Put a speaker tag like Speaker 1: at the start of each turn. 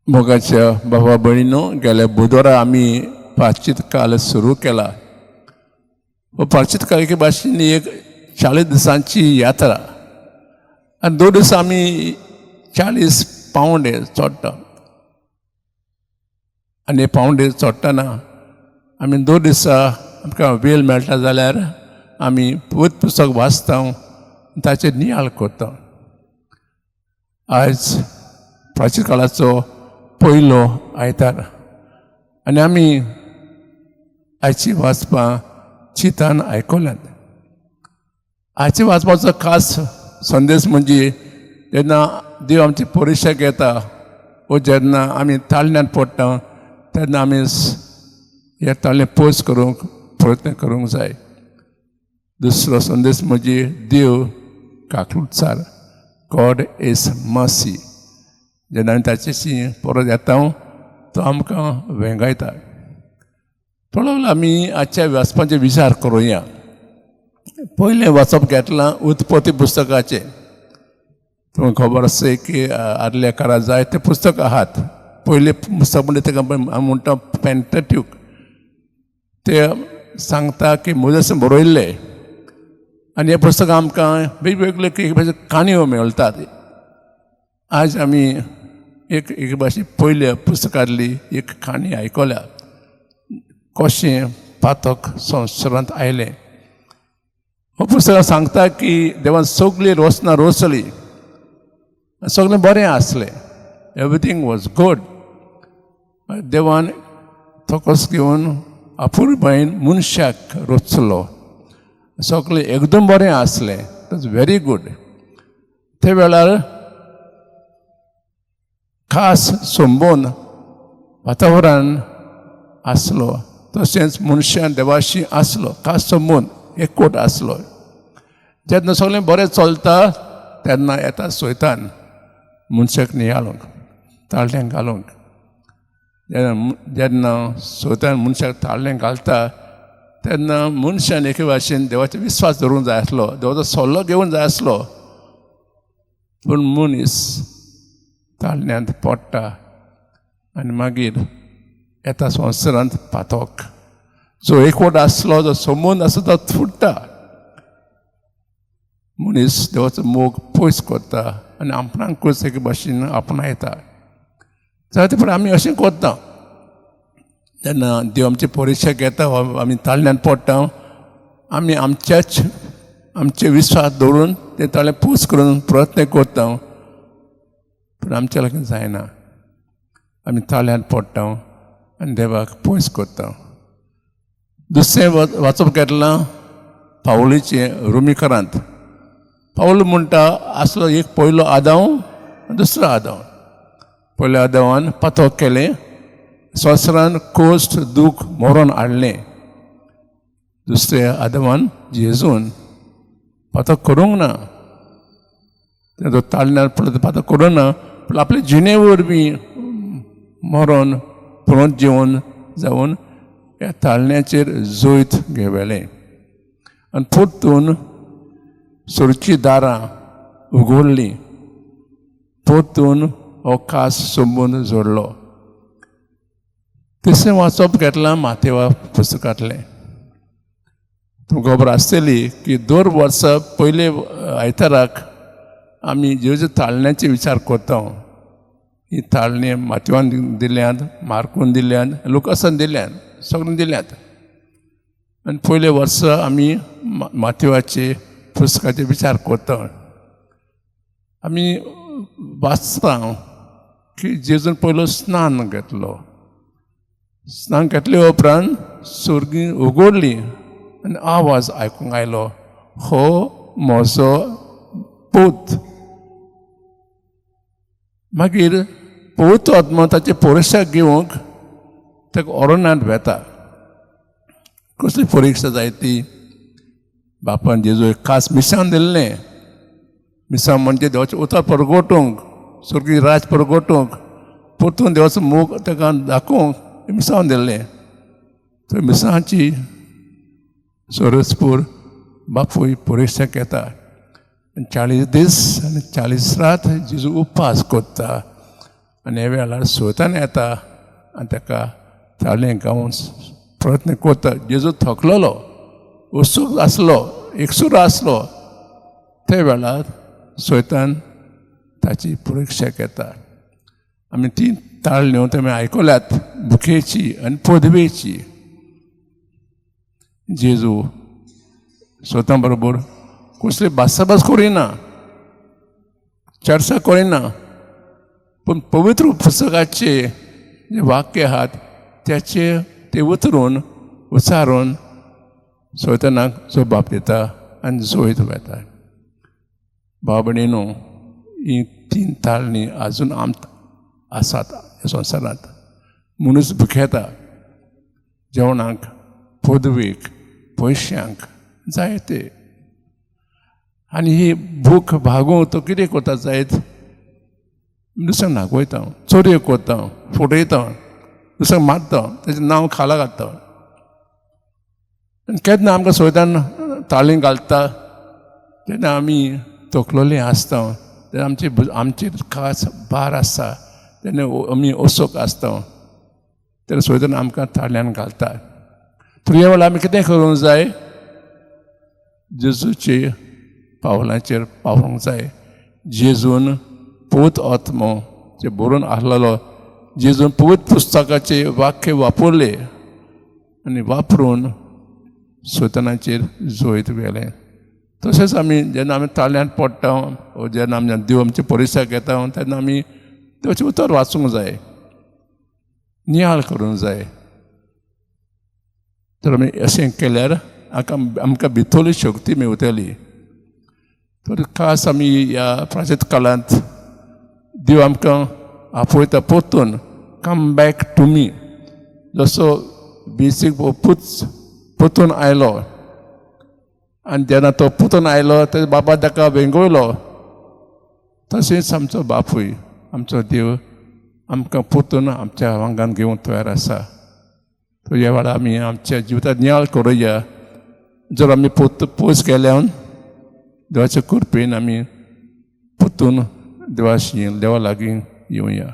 Speaker 1: मोगाच्या भावा भयणीनो, गेल्या बुधवारा आम्ही प्राचित काल सुरू केला व प्राचित काल एके भाशेन एक 40 दिसांची यात्रा आणि 2 दीस आम्ही 40 पावंडे चोडटा आनी पावंडे चोडटाना आमी 2 दिसां आमकां वेळ मेळटा जाल्यार आमी पवित्र पुस्तक वाचता, ताचेर नियाळ करता. आज प्राचीन काळाचो पयलो आयतार आनी आमी आयची वाचपां चिंतान आयकल्यात. आयची वाचपाचो खास संदेश म्हणजे जेन्ना देव आमची परीक्षा घेता व जेन्ना आमी ताळण्यांत पडटा तेन्ना आमी हे ताळणें पयस करूंक प्रयत्न करूंक जाय. दुसरो संदेश म्हणजे देव काकूटसार, गॉड इज मर्सी. जेन्ना आमी ताचेशी परत येता तो आमकां वेंगायता. थोडो वेळ आमी आजच्या वाचपाचे विचार करुया. पयलें वाचप घेतलां उत्पत्ती पुस्तकाचें. तुमकां खबर आसा की आदल्या काळार जायते पुस्तक आहात. पयलें पुस्तक म्हणजे ताका आमी म्हणटा पेंटाट्यूक. ते सांगता की मोसेसान बरयल्लें आनी हें पुस्तक आमकां वेगवेगळ्यो काणयो मेळटात. आज आमी एक भाशेन पयल्या पुस्तकांतली एक काणी आयकल्या, कशें पातक संवसारांत आयलें. हो पुस्तक सांगता की देवान सगळीं रोसनां रोसलीं, सगळें बरें आसलें, एवरीथींग वॉज गूड. देवान तोकस घेवन अपुरबायेन मनशाक रचलो, सगळें एकदम बरें आसलें, इट वॉज व्हेरी गूड. ते वेळार खास संबंद वातावरण आसलो, तशेंच मनशान देवाशी आसलो खास संबंद एकवट आसलो. जेन्ना सगळें बरें चलता तेन्ना येता सैतान मनशाक नियाळूंक, ताळण्यांत घालूंक. जेन्ना सैतान मनशाक ताळण्यांत घालता तेन्ना मनशान एके भाशेन देवाचेर विस्वास दवरूंक जाय आसलो, देवाचो सल्लो घेवूंक जाय आसलो. पूण मनीस ताळण्यांत पडटा आनी मागीर येता संवसारांत पातक. जो एकवट आसलो, जो संबंद आसा तो फुट्टा. मनीस देवाचो मोग पयस करता आनी आपणाकूच एके भाशेन आपणायता. जायते फावटी आमी अशें करता. जेन्ना देव आमची परीक्षा घेता, आमी ताळण्यांत पडटा, आमी आमचे विस्वास दवरून ते ताळें पयस करून प्रयत्न करता, पूण आमच्या लागीं जायना. आमी ताळ्यांत पडटा आनी देवाक पयस करता. दुसरें वाचप घेतलां पावलीचें रोमीकारांत. पावल म्हणटा आसलो एक पयलो आदाम, दुसरो आदाम. पयल्या आदामान पातक केलें, संवसारान कोश्ट, दूख, मरण हाडलें. दुसऱ्या आदामान जेजून पातक करूंक ना, तो ताळण्यार पडलो पातक करूंक ना, पूण आपले जिणे वरवीं मरण पुनर्जीवन जावन ह्या ताळण्याचेर जोयत घेवेलें. आनी परतून सुरचीं दारां उगडलीं, परतून हो खास संबंद जोडलो. तिसरें वाचप घेतलां माथेवा पुस्तकांतलें. तुमकां खबर आसतली की दर वर्सा पयले आयताराक आमी जेजू ताळण्याचे विचार करता. ही ताळणी माथेवान दिल्यांत, मार्कून दिल्यांत, लुकासान दिल्यांत, सगळ्यांक दिल्यांत. आनी पयले वर्सा आमी माथेवाचे पुस्तकाचे विचार करता. आमी वाचता की जेजून पयलो स्नान घेतलो. स्नान घेतले उपरांत सुर्गी उगडली आनी आवाज आयकूंक आयलो, हो म्हजो पूत. मागीर पवित्र आत्मा ताची परीक्षा घेवंक ताका अरण्यांत वेता. कसली परीक्षा जाय ती? बापान जेजू एक खास मिसान दिल्लें. मिसान म्हणजे देवाचें उतर परगोटूंक, सुर्गी राज परगोटूंक, परतून देवाचो मोग ताका दाखोवंक मिसान दिल्लें. थंय मिसांची सोरसपूर बापूय परीक्षा घेता. 40 दीस आनी 40 रात जेजू उपास करता आनी ह्या वेळार सोतान येता आनी ताका ताळें गावून प्रयत्न करता. जेजू थकलेलो, उत्सूक आसलो, एकसूर आसलो, त्या वेळार सोतान ताची परिक्षा घेता. आमी ती ताळण्यो तुमी आयकल्यात, भुकेची आनी पदवेची. जेजू स्वता बरोबर कसली भासाभास करिना, चर्चा करिना, पूण पवित्र पुस्तकाचे जे वाक्य आहात त्याचे ते उचारून सोयतानाक जबाब दिता आनी जोयत वता. भाव भयणीनो, ही 3 ताळणी आजून आसात ह्या संवसारांत. मनीस भुकेता जेवणाक, पदवेक, पयशांक, जायते. आनी ही भूक भागोवं तो कितें करता जायत? दुसऱ्यांक नागयता, चोरयो करता, फटयता, दुसऱ्यांक मारता, तेजें नांव खाला घालता. आनी केन्ना आमकां सोयतान ताळीं घालता तेन्ना आमी तकलेलीं आसता, तेन्ना आमची खास भार आसता, तेन्ना आमी ओसोक आसता, तेन्ना सोयतान आमकां ताळयांत घालता. तर ह्या वेळार आमी कितें करूंक जाय? जेजूचे पावलांचेर पावूंक जाय. जेजून पवित्र आत्मो जे बरोवन आहलेलो, जेजून पवित्र पुस्तकाचे वाक्य वापरले आनी वापरून सोयतानाचेर जोयत गेले. तशेंच आमी जेन्ना आमी ताळयांत पडटा, जेन्ना आमी देव आमची परिक्षा घेता, तेन्ना आमी देवाचें उतर वाचूंक जाय, नियाळ करूंक जाय. तर आमी अशें केल्यार आमकां भितरली शक्ती मेवतली. तर खास आमी ह्या प्राचीन काळांत देव आमकां आपयता परतून, कम बॅक टू मी. जसो बेसीक परतून आयलो आनी जेन्ना तो परतून आयलो तेजे बाबा ताका वेंगयलो, तशेंच आमचो बापूय, आमचो देव आमकां परतून आमच्या वांगडान घेवंक तयार आसा. तर ह्या वेळार आमी आमच्या जिवितांत नियाळ करुया. जर आमी पयस गेल्यार देवाचे कृपेन आमी परतून देवा लागीं येवया.